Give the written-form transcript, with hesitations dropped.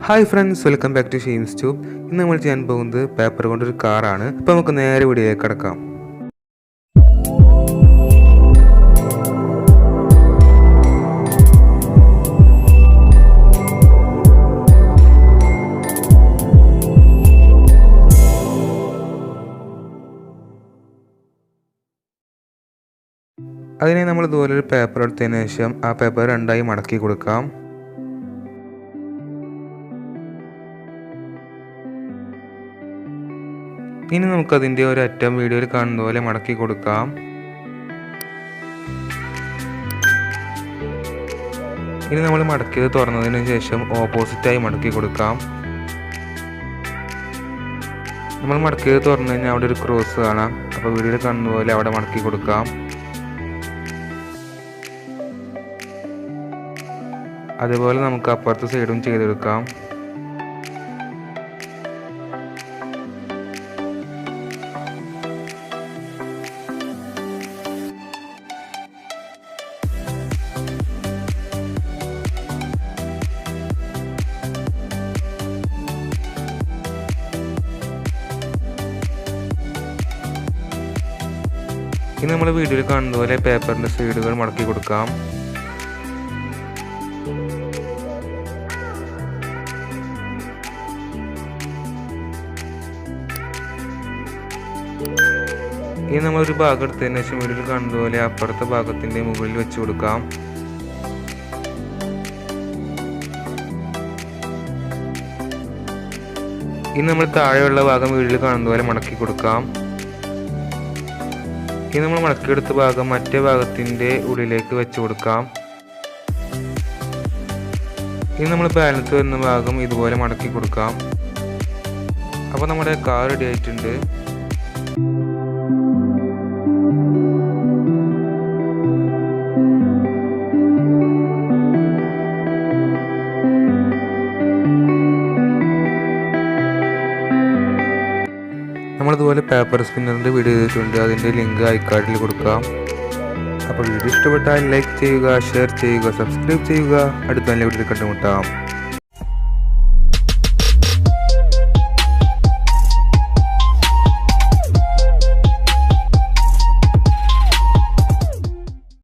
Hi friends, welcome back to Shames Tube. ഇന്ന് നമ്മൾ ചെയ്യാൻ പോകുന്നത് പേപ്പർ കൊണ്ടൊരു കാറാണ്. അപ്പോൾ നമുക്ക് നേരെ വീഡിയോയിലേക്ക് കടക്കാം. അതിനെ നമ്മൾ ഇതുപോലെ ഒരു പേപ്പർ എടുത്തതിന് ശേഷം ആ പേപ്പർ രണ്ടായി മടക്കി കൊടുക്കാം. ഇനി നമുക്കതിൻ്റെ ഒരു അറ്റം വീഡിയോയിൽ കാണുന്ന പോലെ മടക്കി കൊടുക്കാം. ഇനി നമ്മൾ മടക്കിയത് തുറന്നതിന് ശേഷം ഓപ്പോസിറ്റായി മടക്കി കൊടുക്കാം. നമ്മൾ മടക്കിയത് തുറന്നു കഴിഞ്ഞാൽ അവിടെ ഒരു ക്രോസ് കാണാം. അപ്പോൾ വീഡിയോയിൽ കാണുന്ന പോലെ അവിടെ മടക്കി കൊടുക്കാം. അതുപോലെ നമുക്ക് അപ്പുറത്തെ സൈഡും ചെയ്തെടുക്കാം. ഇനി നമ്മൾ വീഡിയോയിൽ കാണുന്ന പോലെ പേപ്പറിൻ്റെ സൈഡുകൾ മടക്കി കൊടുക്കാം. ഇനി നമ്മളൊരു ഭാഗം എടുത്തതിന് ശേഷം വീഡിയോയിൽ കാണുന്ന പോലെ അപ്പുറത്തെ ഭാഗത്തിൻ്റെ മുകളിൽ വെച്ച് കൊടുക്കാം. ഇനി നമ്മൾ താഴെയുള്ള ഭാഗം വീഡിയോയിൽ കാണുന്ന പോലെ മടക്കി കൊടുക്കാം. ഇനി നമ്മൾ മടക്കിയെടുത്ത ഭാഗം മറ്റേ ഭാഗത്തിൻ്റെ ഉള്ളിലേക്ക് വെച്ച് കൊടുക്കാം. ഇനി നമ്മൾ ബാലൻസ് വരുന്ന ഭാഗം ഇതുപോലെ മടക്കി കൊടുക്കാം. അപ്പോൾ നമ്മുടെ കാർ റെഡി ആയിട്ടുണ്ട്. നമ്മളിതുപോലെ പേപ്പർ സ്പിന്നറിൻ്റെ വീഡിയോ ചെയ്തിട്ടുണ്ട്. അതിൻ്റെ ലിങ്ക് ഐക്കാർഡിൽ കൊടുക്കാം. അപ്പോൾ വീഡിയോ ഇഷ്ടപ്പെട്ടാൽ ലൈക്ക് ചെയ്യുക, ഷെയർ ചെയ്യുക, സബ്സ്ക്രൈബ് ചെയ്യുക. അടുത്ത നല്ല വീഡിയോയിൽ കണ്ടുമുട്ടാം.